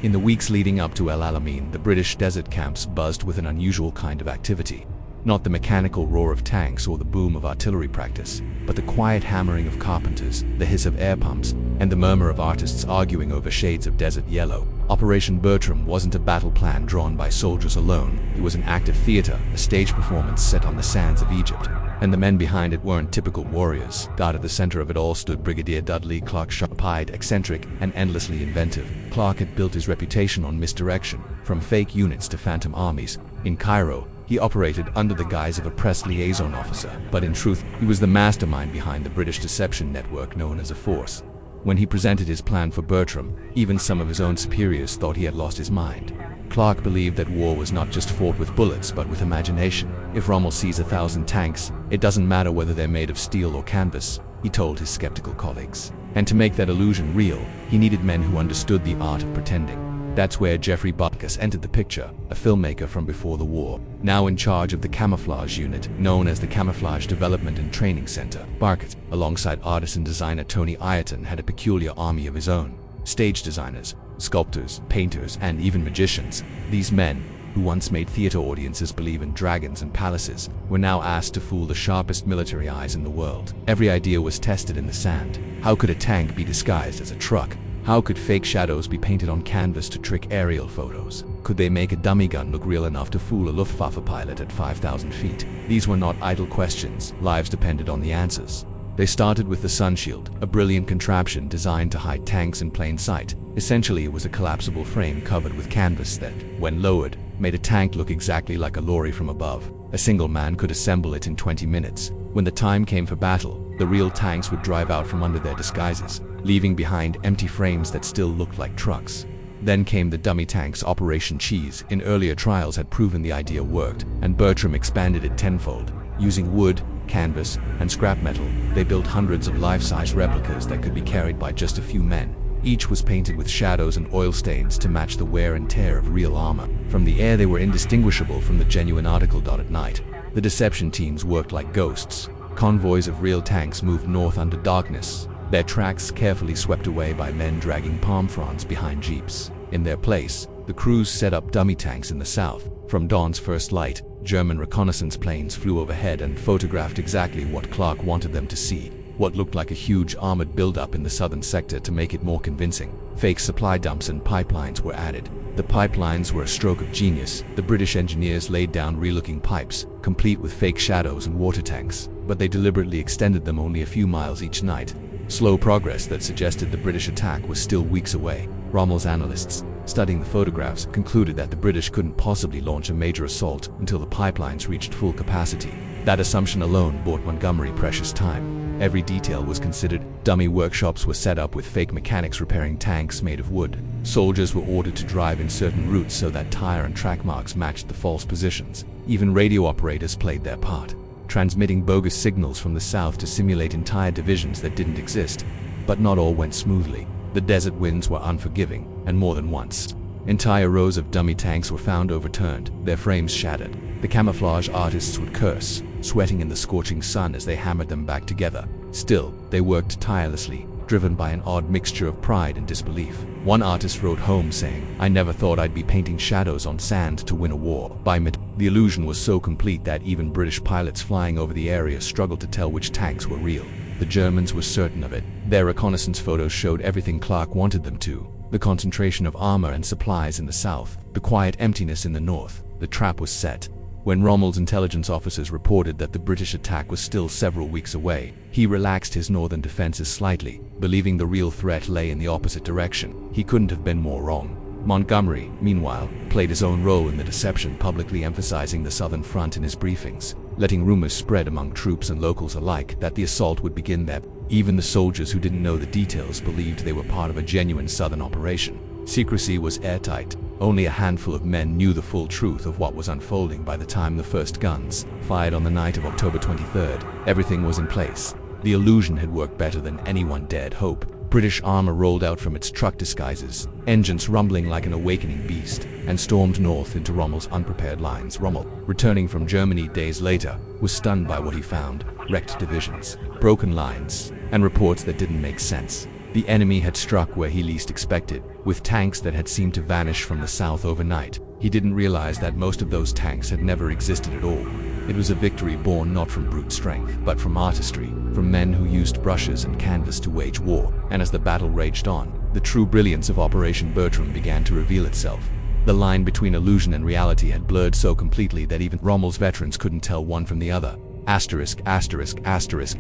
In the weeks leading up to El Alamein, the British desert camps buzzed with an unusual kind of activity. Not the mechanical roar of tanks or the boom of artillery practice, but the quiet hammering of carpenters, the hiss of air pumps, and the murmur of artists arguing over shades of desert yellow. Operation Bertram wasn't a battle plan drawn by soldiers alone. It was an active theater, a stage performance set on the sands of Egypt. And the men behind it weren't typical warriors. God, at the center of it all stood Brigadier Dudley Clark, sharp-eyed, eccentric, and endlessly inventive. Clark had built his reputation on misdirection, from fake units to phantom armies. In Cairo, he operated under the guise of a press liaison officer, but in truth, he was the mastermind behind the British deception network known as a force. When he presented his plan for Bertram, even some of his own superiors thought he had lost his mind. Clark believed that war was not just fought with bullets, but with imagination. If Rommel sees 1,000 tanks, it doesn't matter whether they're made of steel or canvas, he told his skeptical colleagues. And to make that illusion real, he needed men who understood the art of pretending. That's where Jeffrey Butkus entered the picture, a filmmaker from before the war, now in charge of the camouflage unit, known as the Camouflage Development and Training Center. Butkus, alongside artist and designer Tony Ayrton, had a peculiar army of his own. Stage designers, sculptors, painters, and even magicians. These men, who once made theater audiences believe in dragons and palaces, were now asked to fool the sharpest military eyes in the world. Every idea was tested in the sand. How could a tank be disguised as a truck? How could fake shadows be painted on canvas to trick aerial photos? Could they make a dummy gun look real enough to fool a Luftwaffe pilot at 5,000 feet? These were not idle questions. Lives depended on the answers. They started with the Sunshield, a brilliant contraption designed to hide tanks in plain sight. Essentially, it was a collapsible frame covered with canvas that, when lowered, made a tank look exactly like a lorry from above. A single man could assemble it in 20 minutes. When the time came for battle, the real tanks would drive out from under their disguises, leaving behind empty frames that still looked like trucks. Then came the dummy tanks. Operation Cheese in earlier trials had proven the idea worked, and Bertram expanded it tenfold. Using wood, canvas, and scrap metal, they built hundreds of life-size replicas that could be carried by just a few men. Each was painted with shadows and oil stains to match the wear and tear of real armor. From the air, they were indistinguishable from the genuine article. At night, the deception teams worked like ghosts. Convoys of real tanks moved north under darkness, their tracks carefully swept away by men dragging palm fronds behind jeeps. In their place, the crews set up dummy tanks in the south. From dawn's first light, German reconnaissance planes flew overhead and photographed exactly what Clark wanted them to see. What looked like a huge armored buildup in the southern sector. To make it more convincing, fake supply dumps and pipelines were added. The pipelines were a stroke of genius. The British engineers laid down real-looking pipes, complete with fake shadows and water tanks, but they deliberately extended them only a few miles each night. Slow progress that suggested the British attack was still weeks away. Rommel's analysts, studying the photographs, concluded that the British couldn't possibly launch a major assault until the pipelines reached full capacity. That assumption alone bought Montgomery precious time. Every detail was considered. Dummy workshops were set up with fake mechanics repairing tanks made of wood. Soldiers were ordered to drive in certain routes so that tire and track marks matched the false positions. Even radio operators played their part, transmitting bogus signals from the south to simulate entire divisions that didn't exist. But not all went smoothly. The desert winds were unforgiving, and more than once, entire rows of dummy tanks were found overturned, their frames shattered. The camouflage artists would curse, sweating in the scorching sun as they hammered them back together. Still, they worked tirelessly, driven by an odd mixture of pride and disbelief. One artist wrote home saying, "I never thought I'd be painting shadows on sand to win a war." By mid, the illusion was so complete that even British pilots flying over the area struggled to tell which tanks were real. The Germans were certain of it. Their reconnaissance photos showed everything Clark wanted them to. The concentration of armor and supplies in the south, the quiet emptiness in the north. The trap was set. When Rommel's intelligence officers reported that the British attack was still several weeks away, he relaxed his northern defenses slightly, believing the real threat lay in the opposite direction. He couldn't have been more wrong. Montgomery, meanwhile, played his own role in the deception, publicly emphasizing the southern front in his briefings, letting rumors spread among troops and locals alike that the assault would begin there. Even the soldiers who didn't know the details believed they were part of a genuine southern operation. Secrecy was airtight. Only a handful of men knew the full truth of what was unfolding. By the time the first guns fired on the night of October 23rd, everything was in place. The illusion had worked better than anyone dared hope. British armor rolled out from its truck disguises, engines rumbling like an awakening beast, and stormed north into Rommel's unprepared lines. Rommel, returning from Germany days later, was stunned by what he found: wrecked divisions, broken lines, and reports that didn't make sense. The enemy had struck where he least expected, with tanks that had seemed to vanish from the south overnight. He didn't realize that most of those tanks had never existed at all. It was a victory born not from brute strength, but from artistry, from men who used brushes and canvas to wage war. And as the battle raged on, the true brilliance of Operation Bertram began to reveal itself. The line between illusion and reality had blurred so completely that even Rommel's veterans couldn't tell one from the other. Asterisk, asterisk, asterisk.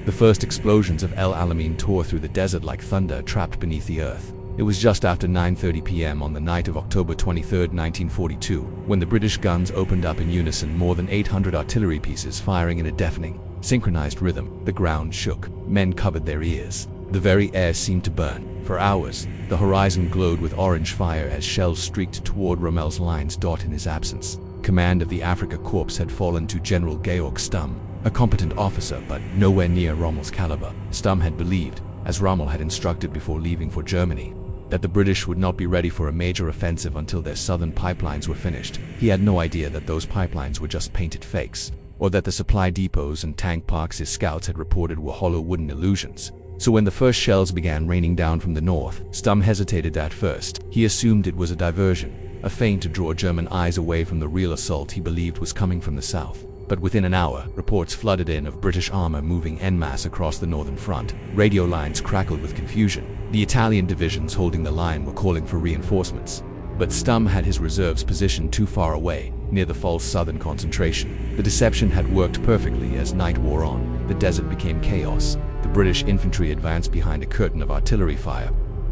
The first explosions of El Alamein tore through the desert like thunder trapped beneath the earth. It was just after 9:30 p.m. on the night of October 23, 1942, when the British guns opened up in unison, more than 800 artillery pieces firing in a deafening, synchronized rhythm. The ground shook. Men covered their ears. The very air seemed to burn. For hours, the horizon glowed with orange fire as shells streaked toward Rommel's lines. In his absence, command of the Afrika Korps had fallen to General Georg Stumm, a competent officer but nowhere near Rommel's caliber. Stumm had believed, as Rommel had instructed before leaving for Germany, that the British would not be ready for a major offensive until their southern pipelines were finished. He had no idea that those pipelines were just painted fakes, or that the supply depots and tank parks his scouts had reported were hollow wooden illusions. So when the first shells began raining down from the north, Stumm hesitated at first. He assumed it was a diversion, a feint to draw German eyes away from the real assault he believed was coming from the south. But within an hour, reports flooded in of British armor moving en masse across the northern front. Radio lines crackled with confusion. The Italian divisions holding the line were calling for reinforcements. But Stumm had his reserves positioned too far away, near the false southern concentration. The deception had worked perfectly. As night wore on, the desert became chaos. The British infantry advanced behind a curtain of artillery fire,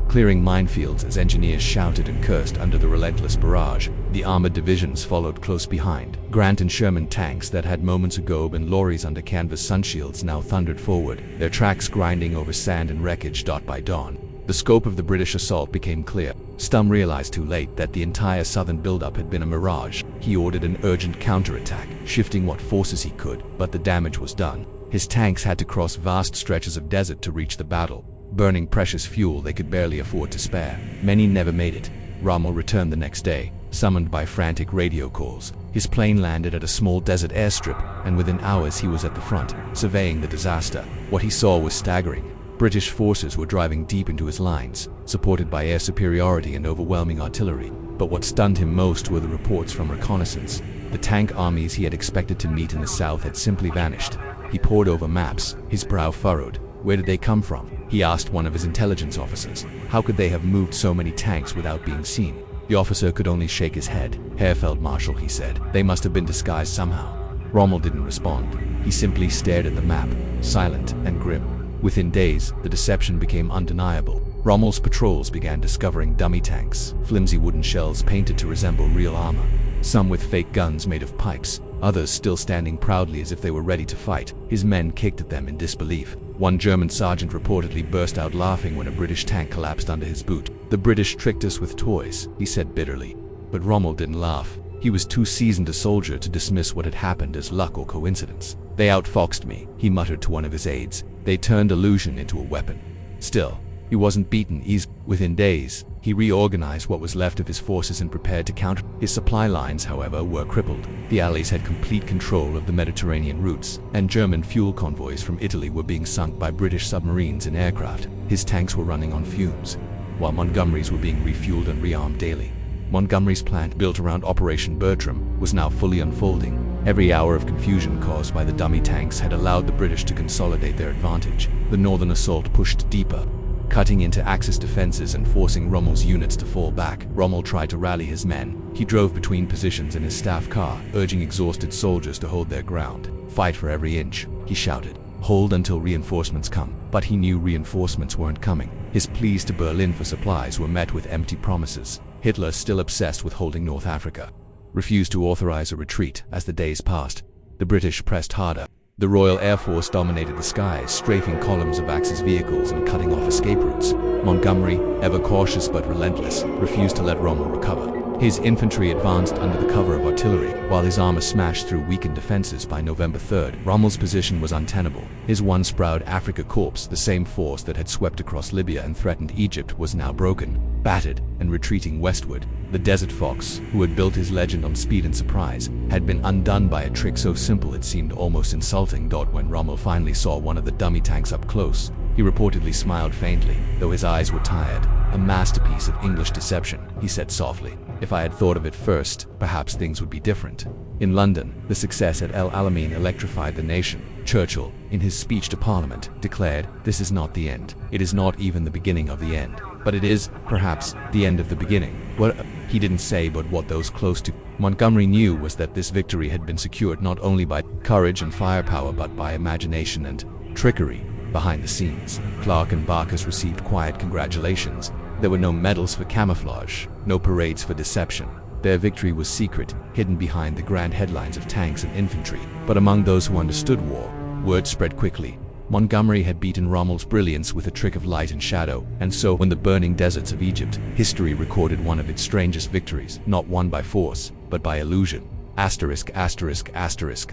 clearing minefields as engineers shouted and cursed under the relentless barrage. The armored divisions followed close behind. Grant and Sherman tanks that had moments ago been lorries under canvas sunshields now thundered forward, their tracks grinding over sand and wreckage. By dawn, the scope of the British assault became clear. Stumm realized too late that the entire southern buildup had been a mirage. He ordered an urgent counterattack, shifting what forces he could, but the damage was done. His tanks had to cross vast stretches of desert to reach the battle, burning precious fuel they could barely afford to spare. Many never made it. Rommel returned the next day, summoned by frantic radio calls. His plane landed at a small desert airstrip, and within hours he was at the front, surveying the disaster. What he saw was staggering. British forces were driving deep into his lines, supported by air superiority and overwhelming artillery. But what stunned him most were the reports from reconnaissance. The tank armies he had expected to meet in the south had simply vanished. He pored over maps, his brow furrowed. Where did they come from? He asked one of his intelligence officers. How could they have moved so many tanks without being seen? The officer could only shake his head. Herr Feldmarschall, he said. They must have been disguised somehow. Rommel didn't respond. He simply stared at the map, silent and grim. Within days, the deception became undeniable. Rommel's patrols began discovering dummy tanks, flimsy wooden shells painted to resemble real armor. Some with fake guns made of pipes, others still standing proudly as if they were ready to fight. His men kicked at them in disbelief. One German sergeant reportedly burst out laughing when a British tank collapsed under his boot. "The British tricked us with toys," he said bitterly. But Rommel didn't laugh. He was too seasoned a soldier to dismiss what had happened as luck or coincidence. "They outfoxed me," he muttered to one of his aides. "They turned illusion into a weapon." Still, he wasn't beaten easily. Within days, he reorganized what was left of his forces and prepared to counter. His supply lines, however, were crippled. The Allies had complete control of the Mediterranean routes, and German fuel convoys from Italy were being sunk by British submarines and aircraft. His tanks were running on fumes, while Montgomery's were being refueled and rearmed daily. Montgomery's plant, built around Operation Bertram, was now fully unfolding. Every hour of confusion caused by the dummy tanks had allowed the British to consolidate their advantage. The northern assault pushed deeper, cutting into Axis defenses and forcing Rommel's units to fall back. Rommel tried to rally his men. He drove between positions in his staff car, urging exhausted soldiers to hold their ground. "Fight for every inch," he shouted. "Hold until reinforcements come." But he knew reinforcements weren't coming. His pleas to Berlin for supplies were met with empty promises. Hitler, still obsessed with holding North Africa, refused to authorize a retreat. As the days passed, the British pressed harder. The Royal Air Force dominated the skies, strafing columns of Axis vehicles and cutting off escape routes. Montgomery, ever cautious but relentless, refused to let Rommel recover. His infantry advanced under the cover of artillery, while his armor smashed through weakened defenses. By November 3rd, Rommel's position was untenable. His once proud Afrika Korps, the same force that had swept across Libya and threatened Egypt, was now broken, battered, and retreating westward. The Desert Fox, who had built his legend on speed and surprise, had been undone by a trick so simple it seemed almost insulting. When Rommel finally saw one of the dummy tanks up close, He reportedly smiled faintly, though his eyes were tired. "A masterpiece of English deception," he said softly. "If I had thought of it first, perhaps things would be different." In London, the success at El Alamein electrified the nation. Churchill, in his speech to Parliament, declared, "This is not the end. It is not even the beginning of the end. But it is, perhaps, the end of the beginning." What he didn't say, but what those close to Montgomery knew, was that this victory had been secured not only by courage and firepower, but by imagination and trickery behind the scenes. Clark and Barkas received quiet congratulations. There were no medals for camouflage, no parades for deception. Their victory was secret, hidden behind the grand headlines of tanks and infantry. But among those who understood war, word spread quickly. Montgomery had beaten Rommel's brilliance with a trick of light and shadow, and so, in the burning deserts of Egypt, history recorded one of its strangest victories, not won by force, but by illusion. Asterisk, asterisk, asterisk.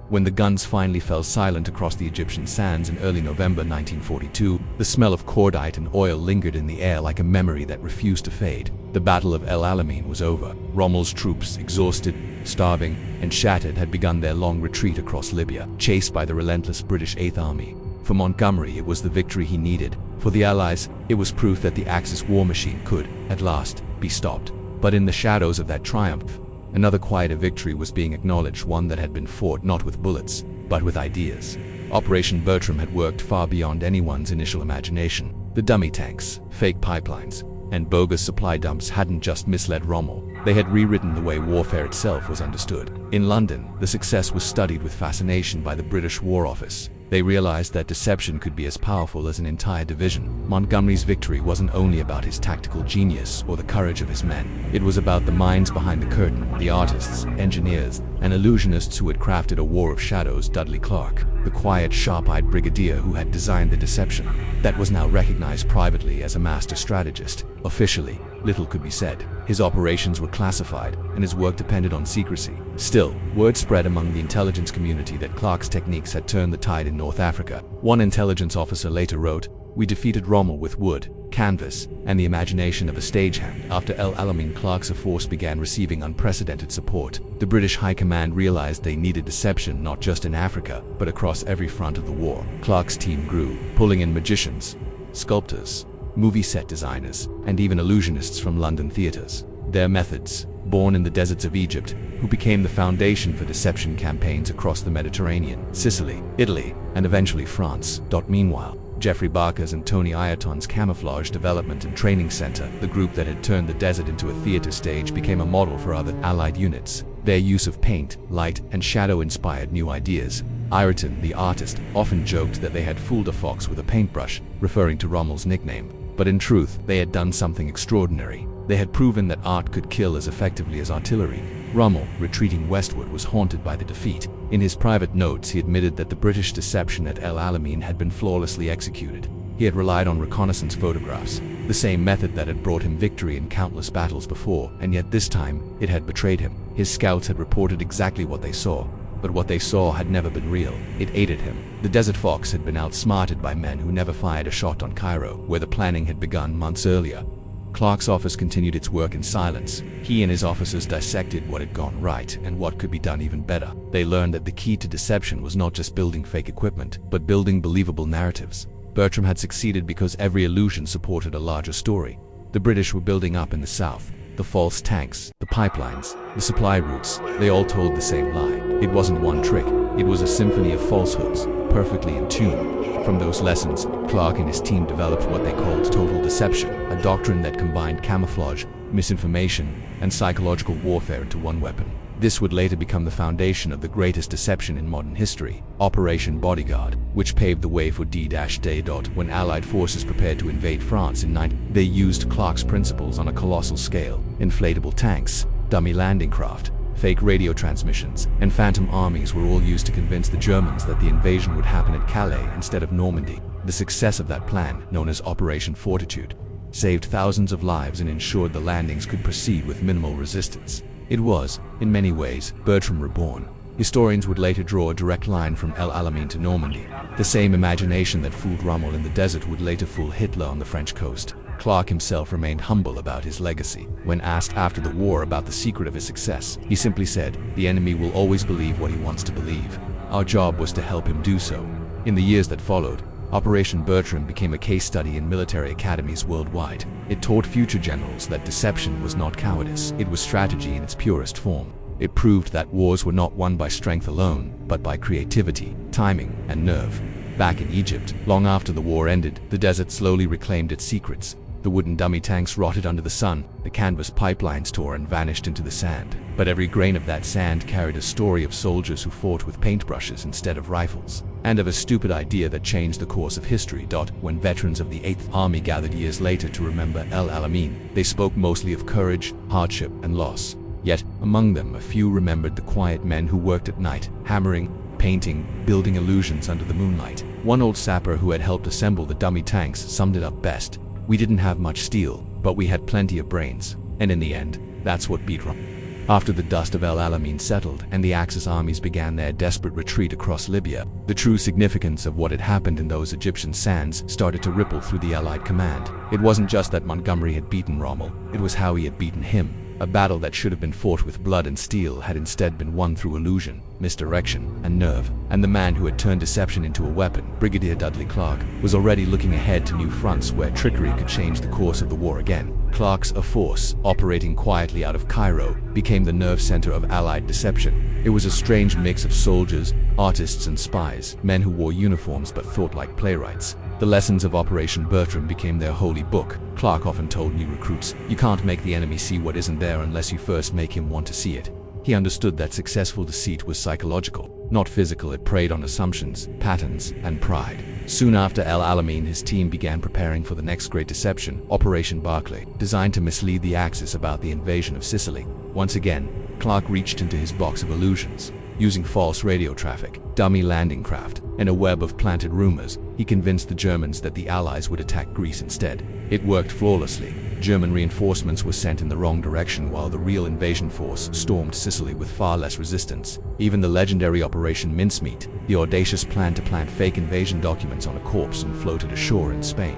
When the guns finally fell silent across the Egyptian sands in early November 1942, the smell of cordite and oil lingered in the air like a memory that refused to fade. The Battle of El Alamein was over. Rommel's troops, exhausted, starving, and shattered, had begun their long retreat across Libya, chased by the relentless British Eighth Army. For Montgomery, it was the victory he needed. For the Allies, it was proof that the Axis war machine could, at last, be stopped. But in the shadows of that triumph, another quieter victory was being acknowledged, one that had been fought not with bullets, but with ideas. Operation Bertram had worked far beyond anyone's initial imagination. The dummy tanks, fake pipelines, and bogus supply dumps hadn't just misled Rommel. They had rewritten the way warfare itself was understood. In London, the success was studied with fascination by the British War Office. They realized that deception could be as powerful as an entire division. Montgomery's victory wasn't only about his tactical genius or the courage of his men. It was about the minds behind the curtain, the artists, engineers, and illusionists who had crafted a war of shadows. Dudley Clark, the quiet, sharp-eyed brigadier who had designed the deception, that was now recognized privately as a master strategist. Officially, little could be said. His operations were classified, and his work depended on secrecy. Still, word spread among the intelligence community that Clark's techniques had turned the tide in North Africa. One intelligence officer later wrote, "We defeated Rommel with wood, canvas, and the imagination of a stagehand." After El Alamein, Clark's force began receiving unprecedented support. The British High Command realized they needed deception not just in Africa, but across every front of the war. Clark's team grew, pulling in magicians, sculptors, movie set designers, and even illusionists from London theaters. Their methods, born in the deserts of Egypt, who became the foundation for deception campaigns across the Mediterranean, Sicily, Italy, and eventually France. Meanwhile, Jeffrey Barker's and Tony Ayaton's Camouflage Development and Training Center, the group that had turned the desert into a theater stage, became a model for other Allied units. Their use of paint, light, and shadow inspired new ideas. Ayrton, the artist, often joked that they had fooled a fox with a paintbrush, referring to Rommel's nickname. But in truth, they had done something extraordinary. They had proven that art could kill as effectively as artillery. Rommel, retreating westward, was haunted by the defeat. In his private notes, he admitted that the British deception at El Alamein had been flawlessly executed. He had relied on reconnaissance photographs, the same method that had brought him victory in countless battles before, and yet this time, it had betrayed him. His scouts had reported exactly what they saw, but what they saw had never been real. It aided him. The Desert Fox had been outsmarted by men who never fired a shot on Cairo, where the planning had begun months earlier. Clark's office continued its work in silence. He and his officers dissected what had gone right and what could be done even better. They learned that the key to deception was not just building fake equipment, but building believable narratives. Bertram had succeeded because every illusion supported a larger story. The British were building up in the south. The false tanks, the pipelines, the supply routes, they all told the same lie. It wasn't one trick. It was a symphony of falsehoods, perfectly in tune. From those lessons, Clark and his team developed what they called total deception, a doctrine that combined camouflage, misinformation, and psychological warfare into one weapon. This would later become the foundation of the greatest deception in modern history, Operation Bodyguard, which paved the way for D-Day. When Allied forces prepared to invade France in 19, they used Clark's principles on a colossal scale. Inflatable tanks, dummy landing craft, fake radio transmissions, and phantom armies were all used to convince the Germans that the invasion would happen at Calais instead of Normandy. The success of that plan, known as Operation Fortitude, saved thousands of lives and ensured the landings could proceed with minimal resistance. It was, in many ways, Bertram reborn. Historians would later draw a direct line from El Alamein to Normandy. The same imagination that fooled Rommel in the desert would later fool Hitler on the French coast. Clark himself remained humble about his legacy. When asked after the war about the secret of his success, he simply said, "The enemy will always believe what he wants to believe. Our job was to help him do so." In the years that followed, Operation Bertram became a case study in military academies worldwide. It taught future generals that deception was not cowardice, it was strategy in its purest form. It proved that wars were not won by strength alone, but by creativity, timing, and nerve. Back in Egypt, long after the war ended, the desert slowly reclaimed its secrets. The wooden dummy tanks rotted under the sun, the canvas pipelines tore and vanished into the sand. But every grain of that sand carried a story of soldiers who fought with paintbrushes instead of rifles, and of a stupid idea that changed the course of history. When veterans of the 8th Army gathered years later to remember El Alamein, they spoke mostly of courage, hardship, and loss. Yet, among them, a few remembered the quiet men who worked at night, hammering, painting, building illusions under the moonlight. One old sapper who had helped assemble the dummy tanks summed it up best. "We didn't have much steel, but we had plenty of brains. And in the end, that's what beat Rome." After the dust of El Alamein settled and the Axis armies began their desperate retreat across Libya, the true significance of what had happened in those Egyptian sands started to ripple through the Allied command. It wasn't just that Montgomery had beaten Rommel, it was how he had beaten him. A battle that should have been fought with blood and steel had instead been won through illusion, misdirection, and nerve. And the man who had turned deception into a weapon, Brigadier Dudley Clark, was already looking ahead to new fronts where trickery could change the course of the war again. Clark's a force, operating quietly out of Cairo, became the nerve center of Allied deception. It was a strange mix of soldiers, artists, and spies, men who wore uniforms but thought like playwrights. The lessons of Operation Bertram became their holy book. Clark often told new recruits, "You can't make the enemy see what isn't there unless you first make him want to see it." He understood that successful deceit was psychological, not physical. It preyed on assumptions, patterns, and pride. Soon after El Alamein, his team began preparing for the next great deception, Operation Barclay, designed to mislead the Axis about the invasion of Sicily. Once again, Clark reached into his box of illusions. Using false radio traffic, dummy landing craft, and a web of planted rumors, he convinced the Germans that the Allies would attack Greece instead. It worked flawlessly. German reinforcements were sent in the wrong direction while the real invasion force stormed Sicily with far less resistance. Even the legendary Operation Mincemeat, the audacious plan to plant fake invasion documents on a corpse and float it ashore in Spain,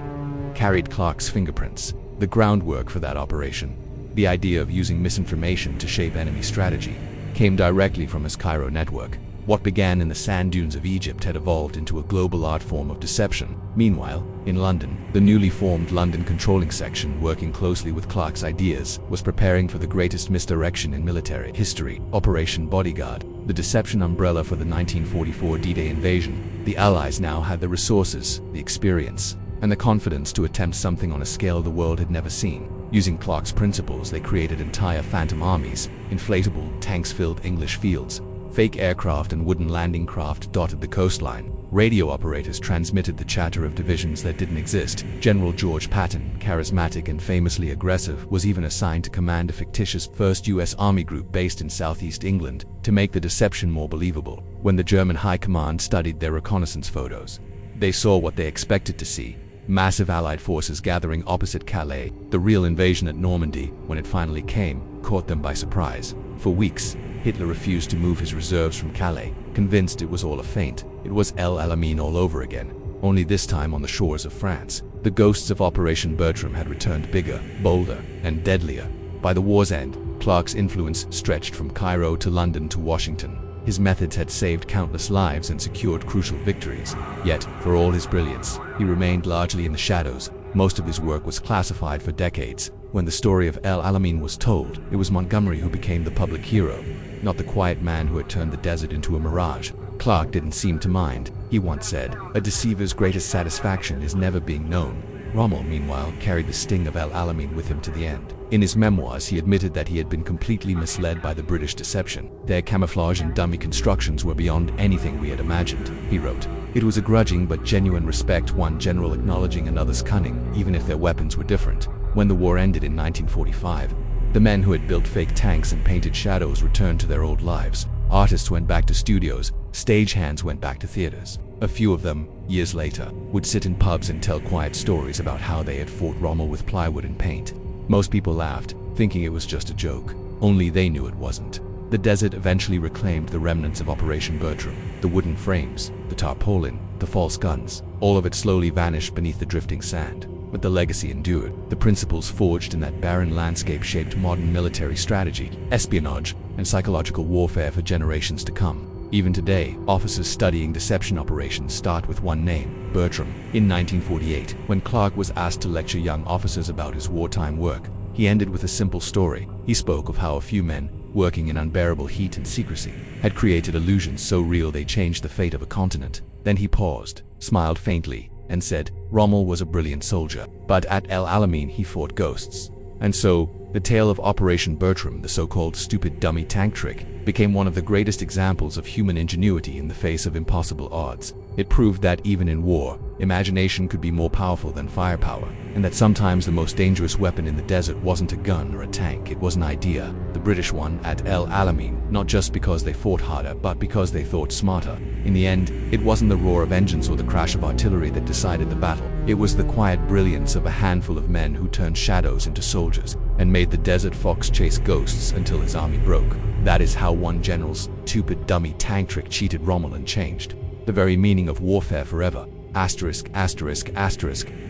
carried Clark's fingerprints. The groundwork for that operation, the idea of using misinformation to shape enemy strategy, came directly from his Cairo network. What began in the sand dunes of Egypt had evolved into a global art form of deception. Meanwhile, in London, the newly formed London Controlling Section, working closely with Clark's ideas, was preparing for the greatest misdirection in military history, Operation Bodyguard, the deception umbrella for the 1944 D-Day invasion. The Allies now had the resources, the experience, and the confidence to attempt something on a scale the world had never seen. Using Clark's principles, they created entire phantom armies, inflatable, tanks-filled English fields. Fake aircraft and wooden landing craft dotted the coastline. Radio operators transmitted the chatter of divisions that didn't exist. General George Patton, charismatic and famously aggressive, was even assigned to command a fictitious 1st U.S. Army group based in southeast England to make the deception more believable. When the German High Command studied their reconnaissance photos, they saw what they expected to see. Massive Allied forces gathering opposite Calais. The real invasion at Normandy, when it finally came, caught them by surprise. For weeks, Hitler refused to move his reserves from Calais, convinced it was all a feint. It was El Alamein all over again, only this time on the shores of France. The ghosts of Operation Bertram had returned bigger, bolder, and deadlier. By the war's end, Clark's influence stretched from Cairo to London to Washington. His methods had saved countless lives and secured crucial victories. Yet, for all his brilliance, he remained largely in the shadows. Most of his work was classified for decades. When the story of El Alamein was told, it was Montgomery who became the public hero, not the quiet man who had turned the desert into a mirage. Clark didn't seem to mind. He once said, "A deceiver's greatest satisfaction is never being known." Rommel, meanwhile, carried the sting of El Alamein with him to the end. In his memoirs, he admitted that he had been completely misled by the British deception. Their camouflage and dummy constructions were beyond anything we had imagined, he wrote. It was a grudging but genuine respect, one general acknowledging another's cunning, even if their weapons were different. When the war ended in 1945, the men who had built fake tanks and painted shadows returned to their old lives. Artists went back to studios, stagehands went back to theaters. A few of them, years later, would sit in pubs and tell quiet stories about how they had fought Rommel with plywood and paint. Most people laughed, thinking it was just a joke. Only they knew it wasn't. The desert eventually reclaimed the remnants of Operation Bertram. The wooden frames, the tarpaulin, the false guns, all of it slowly vanished beneath the drifting sand. But the legacy endured. The principles forged in that barren landscape shaped modern military strategy, espionage, and psychological warfare for generations to come. Even today, officers studying deception operations start with one name, Bertram. In 1948, when Clark was asked to lecture young officers about his wartime work, he ended with a simple story. He spoke of how a few men, working in unbearable heat and secrecy, had created illusions so real they changed the fate of a continent. Then he paused, smiled faintly, and said, "Rommel was a brilliant soldier, but at El Alamein he fought ghosts." And so, the tale of Operation Bertram, the so-called stupid dummy tank trick, became one of the greatest examples of human ingenuity in the face of impossible odds. It proved that even in war, imagination could be more powerful than firepower, and that sometimes the most dangerous weapon in the desert wasn't a gun or a tank, it was an idea. The British won at El Alamein, not just because they fought harder, but because they thought smarter. In the end, it wasn't the roar of engines or the crash of artillery that decided the battle. It was the quiet brilliance of a handful of men who turned shadows into soldiers and made the desert fox chase ghosts until his army broke. That is how one general's stupid dummy tank trick cheated Rommel and changed the very meaning of warfare forever. ****.